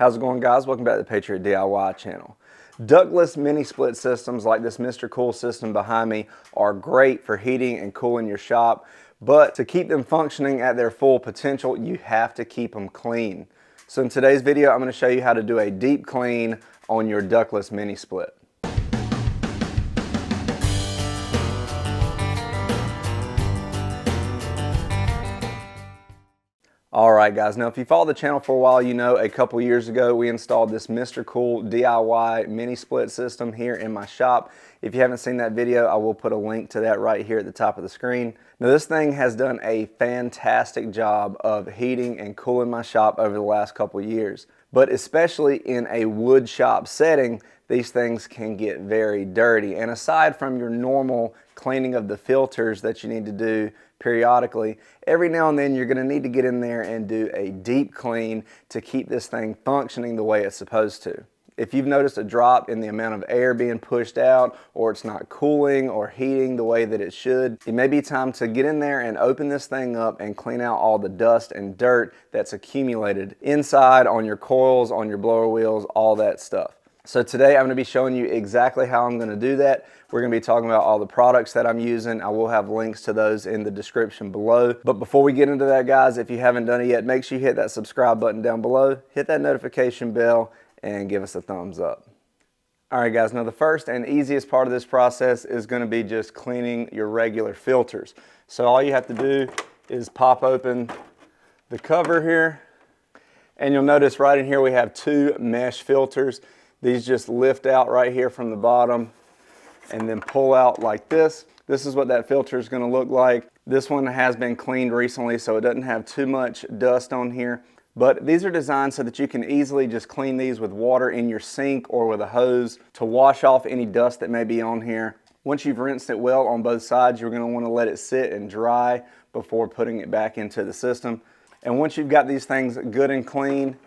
How's it going, guys? Welcome back to the Patriot DIY channel. Ductless mini split systems like this mrcool system behind me are great for heating and cooling your shop, but to keep them functioning at their full potential, you have to keep them clean. So in today's video, I'm going to show you how to do a deep clean on your ductless mini split. Alright guys, now if you follow the channel for a while, you know a couple years ago we installed this mrcool DIY mini split system here in my shop. If you haven't seen that video, I will put a link to that right here at the top of the screen. Now this thing has done a fantastic job of heating and cooling my shop over the last couple years. But especially in a wood shop setting, these things can get very dirty. And aside from your normal cleaning of the filters that you need to do periodically, every now and then you're going to need to get in there and do a deep clean to keep this thing functioning the way it's supposed to. If you've noticed a drop in the amount of air being pushed out, or it's not cooling or heating the way that it should, it may be time to get in there and open this thing up and clean out all the dust and dirt that's accumulated inside, on your coils, on your blower wheels, all that stuff. So today I'm going to be showing you exactly how I'm going to do that. We're going to be talking about all the products that I'm using. I will have links to those in the description below. But before we get into that, guys, if you haven't done it yet, make sure you hit that subscribe button down below, hit that notification bell, and give us a thumbs up. Alright guys, now the first and easiest part of this process is going to be just cleaning your regular filters. So all you have to do is pop open the cover here, and you'll notice right in here we have two mesh filters. These just lift out right here from the bottom and then pull out like this. This is what that filter is going to look like. This one has been cleaned recently, so it doesn't have too much dust on here. But these are designed so that you can easily just clean these with water in your sink or with a hose to wash off any dust that may be on here. Once you've rinsed it well on both sides, you're going to want to let it sit and dry before putting it back into the system. And once you've got these things good and clean,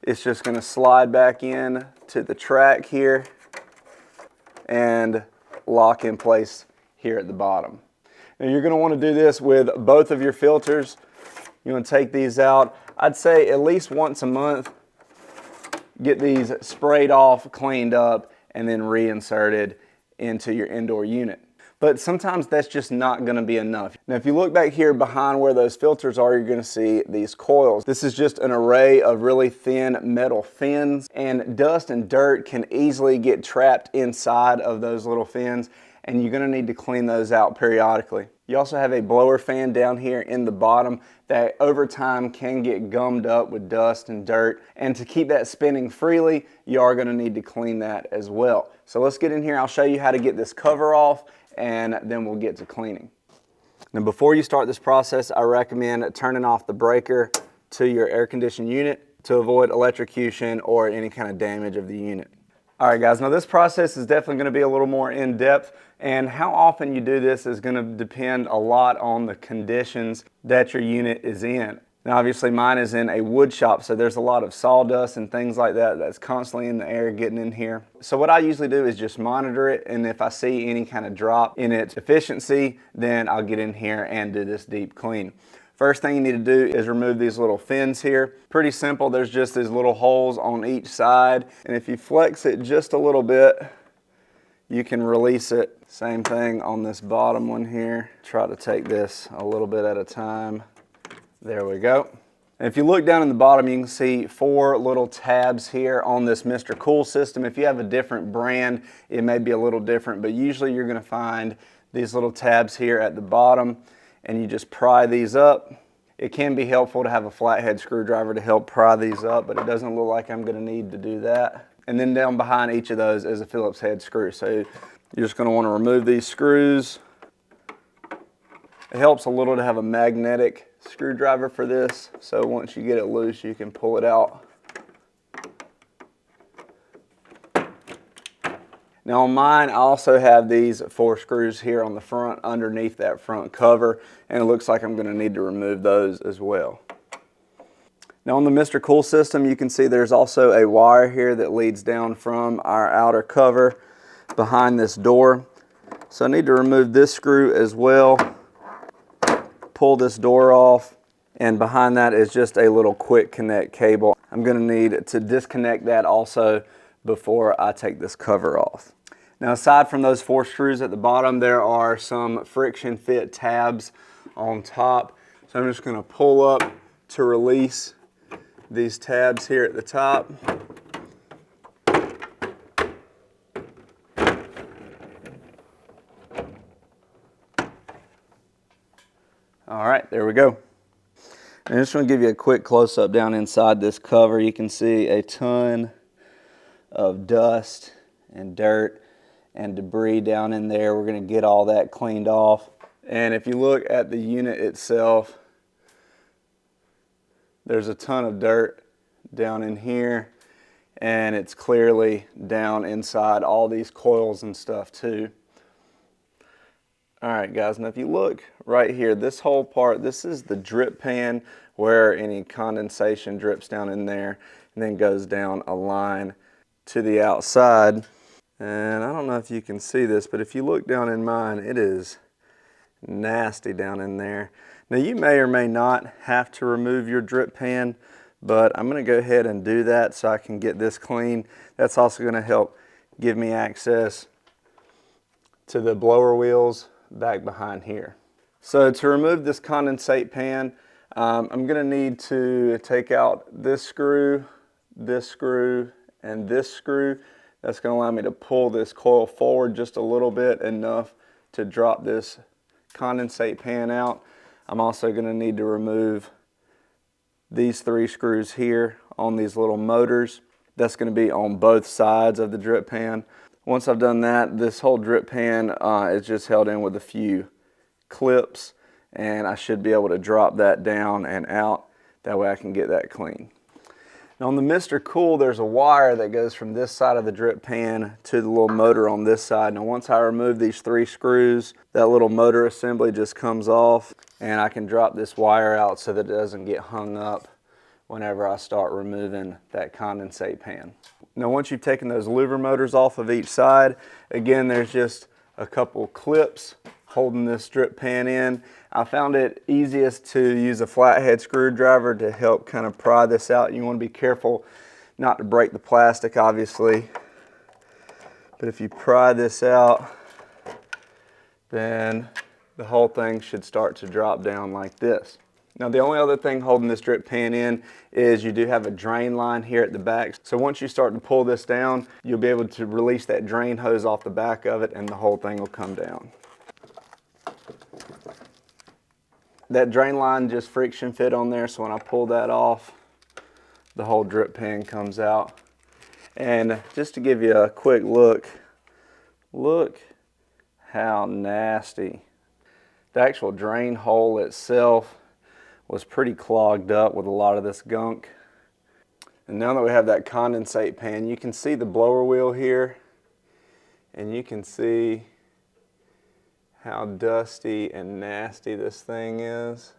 it's just going to slide back in to the track here and lock in place here at the bottom. Now you're going to want to do this with both of your filters. You want to take these out. I'd say at least once a month, get these sprayed off, cleaned up, and then reinserted into your indoor unit. But sometimes that's just not going to be enough. Now if you look back here behind where those filters are, you're going to see these coils. This is just an array of really thin metal fins, and dust and dirt can easily get trapped inside of those little fins, and you're going to need to clean those out periodically. You also have a blower fan down here in the bottom that over time can get gummed up with dust and dirt, and to keep that spinning freely, you are going to need to clean that as well. So let's get in here. I'll show you how to get this cover off, and then we'll get to cleaning. Now before you start this process, I recommend turning off the breaker to your air conditioning unit to avoid electrocution or any kind of damage of the unit. Alright guys, now this process is definitely going to be a little more in-depth, and how often you do this is going to depend a lot on the conditions that your unit is in. Now obviously mine is in a wood shop, so there's a lot of sawdust and things like that that's constantly in the air getting in here. So what I usually do is just monitor it, and if I see any kind of drop in its efficiency, then I'll get in here and do this deep clean. First thing you need to do is remove these little fins here. Pretty simple, there's just these little holes on each side, and if you flex it just a little bit, you can release it. Same thing on this bottom one here. Try to take this a little bit at a time. There we go. And if you look down in the bottom, you can see four little tabs here on this mrcool system. If you have a different brand, it may be a little different, but usually you're going to find these little tabs here at the bottom, and you just pry these up. It can be helpful to have a flathead screwdriver to help pry these up, but it doesn't look like I'm going to need to do that. And then down behind each of those is a Phillips head screw. So you're just going to want to remove these screws. It helps a little to have a magnetic screwdriver for this, so once you get it loose you can pull it out. Now on mine I also have these 4 screws here on the front underneath that front cover, and it looks like I'm going to need to remove those as well. Now on the mrcool system, you can see there's also a wire here that leads down from our outer cover behind this door. So I need to remove this screw as well, pull this door off, And behind that is just a little quick connect cable. I'm gonna need to disconnect that also before I take this cover off. Now, aside from those 4 screws at the bottom, there are some friction fit tabs on top. So I'm just gonna pull up to release these tabs here at the top. All right, there we go. I just want to give you a quick close-up down inside this cover. You can see a ton of dust and dirt and debris down in there. We're going to get all that cleaned off. And if you look at the unit itself, there's a ton of dirt down in here, and it's clearly down inside all these coils and stuff too. All right, guys, now if you look right here, this whole part, this is the drip pan where any condensation drips down in there and then goes down a line to the outside. And I don't know if you can see this, but if you look down in mine, it is nasty down in there. Now, you may or may not have to remove your drip pan, but I'm gonna go ahead and do that so I can get this clean. That's also gonna help give me access to the blower wheels back behind here. So to remove this condensate pan, I'm gonna need to take out this screw, and this screw. That's gonna allow me to pull this coil forward just a little bit, enough to drop this condensate pan out. I'm also gonna need to remove these 3 screws here on these little motors. That's gonna be on both sides of the drip pan. Once I've done that, this whole drip pan is just held in with a few clips, and I should be able to drop that down and out. That way I can get that clean. Now, on the mrcool, there's a wire that goes from this side of the drip pan to the little motor on this side. Now, once I remove these 3 screws, that little motor assembly just comes off, and I can drop this wire out so that it doesn't get hung up whenever I start removing that condensate pan. Now, once you've taken those louver motors off of each side, again, there's just a couple clips holding this drip pan in. I found it easiest to use a flathead screwdriver to help kind of pry this out. You want to be careful not to break the plastic, obviously. But if you pry this out, then the whole thing should start to drop down like this. Now, the only other thing holding this drip pan in is you do have a drain line here at the back. So once you start to pull this down, you'll be able to release that drain hose off the back of it, and the whole thing will come down. That drain line just friction fit on there, so when I pull that off, the whole drip pan comes out. And just to give you a quick look, look how nasty. The actual drain hole itself was pretty clogged up with a lot of this gunk. And now that we have that condensate pan, you can see the blower wheel here, and you can see how dusty and nasty this thing is.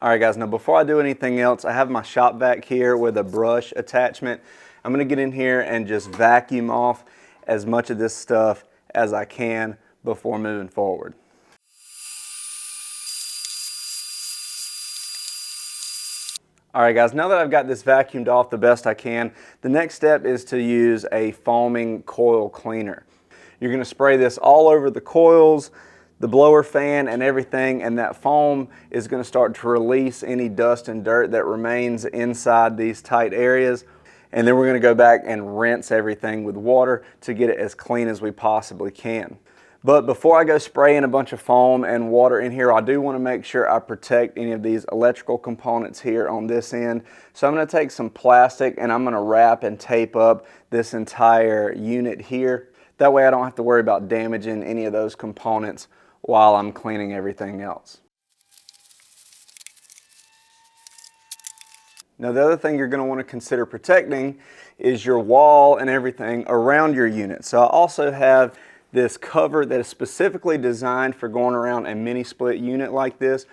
All right, guys, now before I do anything else, I have my shop vac here with a brush attachment. I'm gonna get in here and just vacuum off as much of this stuff as I can before moving forward. All right, guys, now that I've got this vacuumed off the best I can, the next step is to use a foaming coil cleaner. You're gonna spray this all over the coils, the blower fan, and everything, and that foam is gonna start to release any dust and dirt that remains inside these tight areas. And then we're gonna go back and rinse everything with water to get it as clean as we possibly can. But before I go spraying a bunch of foam and water in here, I do want to make sure I protect any of these electrical components here on this end. So I'm going to take some plastic and I'm going to wrap and tape up this entire unit here. That way I don't have to worry about damaging any of those components while I'm cleaning everything else. Now, the other thing you're going to want to consider protecting is your wall and everything around your unit. So I also have this cover that is specifically designed for going around a mini split unit like this.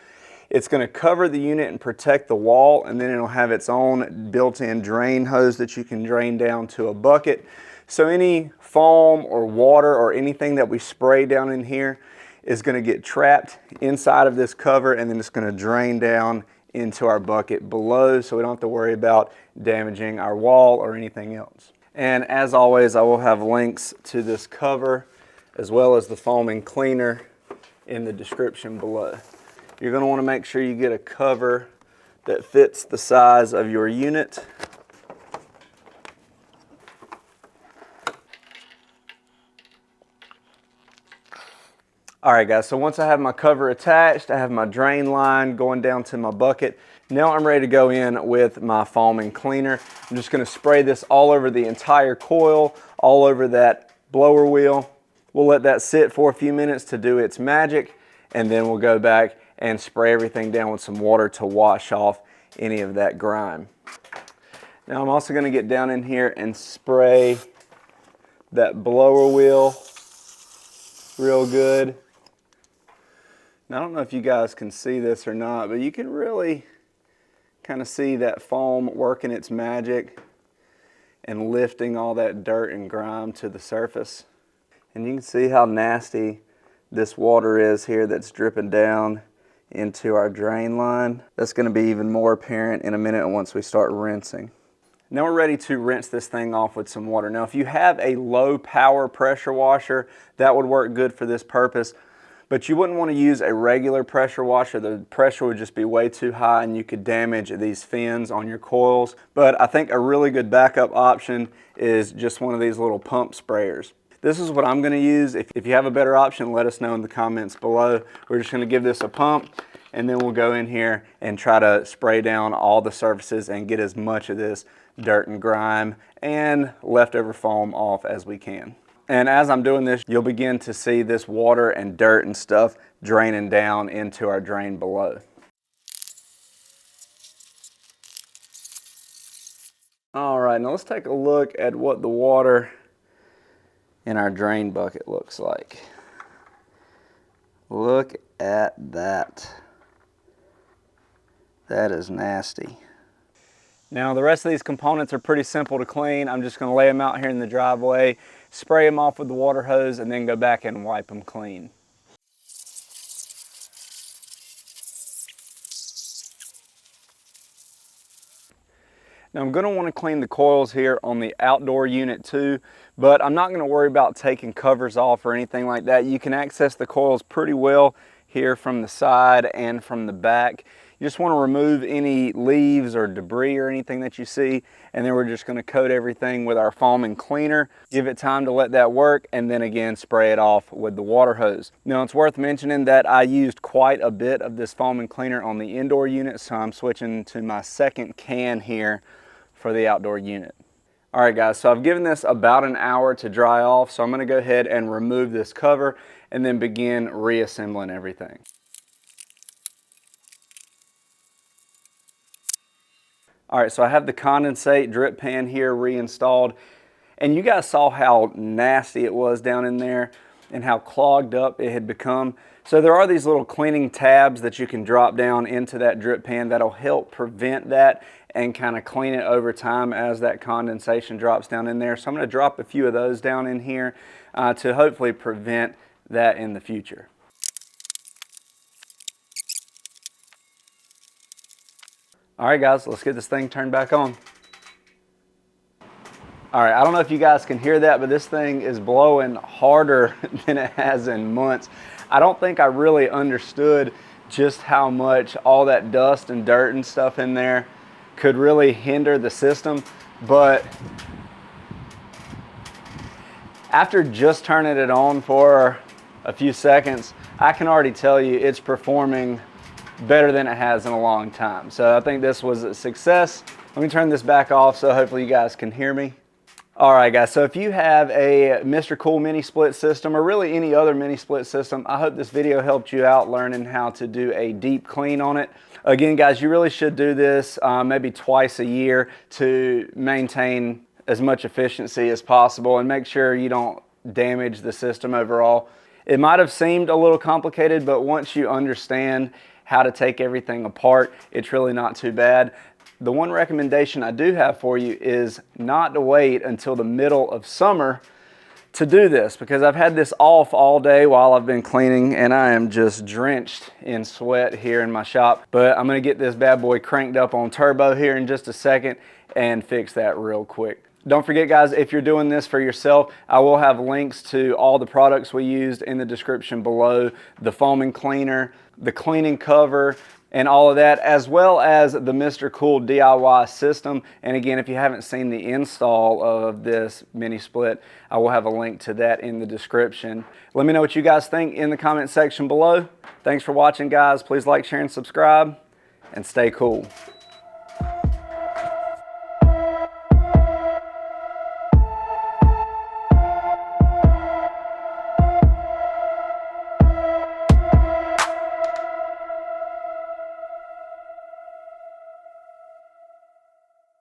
It's going to cover the unit and protect the wall, and then it'll have its own built-in drain hose that you can drain down to a bucket. So any foam or water or anything that we spray down in here is going to get trapped inside of this cover, and then it's going to drain down into our bucket below, so we don't have to worry about damaging our wall or anything else. And as always, I will have links to this cover as well as the foaming cleaner in the description below. You're going to want to make sure you get a cover that fits the size of your unit. Alright guys, so once I have my cover attached, I have my drain line going down to my bucket. Now I'm ready to go in with my foaming cleaner. I'm just going to spray this all over the entire coil, all over that blower wheel. We'll let that sit for a few minutes to do its magic, and then we'll go back and spray everything down with some water to wash off any of that grime. Now I'm also going to get down in here and spray that blower wheel real good. Now, I don't know if you guys can see this or not, but you can really kind of see that foam working its magic and lifting all that dirt and grime to the surface. And you can see how nasty this water is here that's dripping down into our drain line. That's going to be even more apparent in a minute once we start rinsing. Now we're ready to rinse this thing off with some water. Now if you have a low power pressure washer, that would work good for this purpose. But you wouldn't want to use a regular pressure washer. The pressure would just be way too high and you could damage these fins on your coils. But I think a really good backup option is just one of these little pump sprayers. This is what I'm going to use. If you have a better option, let us know in the comments below. We're just going to give this a pump, and then we'll go in here and try to spray down all the surfaces and get as much of this dirt and grime and leftover foam off as we can. And as I'm doing this, you'll begin to see this water and dirt and stuff draining down into our drain below. All right, now let's take a look at what the water in our drain bucket looks like. Look at that. That is nasty. Now the rest of these components are pretty simple to clean. I'm just going to lay them out here in the driveway, spray them off with the water hose, and then go back and wipe them clean. Now I'm going to want to clean the coils here on the outdoor unit too, but I'm not going to worry about taking covers off or anything like that. You can access the coils pretty well here from the side and from the back. You just want to remove any leaves or debris or anything that you see, and then we're just going to coat everything with our foaming cleaner, give it time to let that work, and then again spray it off with the water hose. Now it's worth mentioning that I used quite a bit of this foaming cleaner on the indoor unit, so I'm switching to my second can here for the outdoor unit. All right guys, so I've given this about an hour to dry off, so I'm going to go ahead and remove this cover and then begin reassembling everything. All right, so I have the condensate drip pan here reinstalled, and you guys saw how nasty it was down in there and how clogged up it had become. So there are these little cleaning tabs that you can drop down into that drip pan that'll help prevent that and kind of clean it over time as that condensation drops down in there. So I'm going to drop a few of those down in here to hopefully prevent that in the future. All right guys, let's get this thing turned back on. All right, I don't know if you guys can hear that, but this thing is blowing harder than it has in months. I don't think I really understood just how much all that dust and dirt and stuff in there could really hinder the system, but after just turning it on for a few seconds, I can already tell you it's performing better than it has in a long time. So I think this was a success. Let me turn this back off so hopefully you guys can hear me. All right guys, so if you have a mrcool mini split system or really any other mini split system, I hope this video helped you out learning how to do a deep clean on it. Again guys, you really should do this maybe twice a year to maintain as much efficiency as possible and make sure you don't damage the system overall. It might have seemed a little complicated, but once you understand how to take everything apart, it's really not too bad. The one recommendation I do have for you is not to wait until the middle of summer to do this because I've had this off all day while I've been cleaning and I am just drenched in sweat here in my shop. But I'm gonna get this bad boy cranked up on turbo here in just a second and fix that real quick. Don't forget guys, if you're doing this for yourself, I will have links to all the products we used in the description below, the foaming cleaner, the cleaning cover, and all of that, as well as the mrcool DIY system. And again, if you haven't seen the install of this mini split, I will have a link to that in the description. Let me know what you guys think in the comment section below. Thanks for watching guys. Please like, share, and subscribe, and stay cool.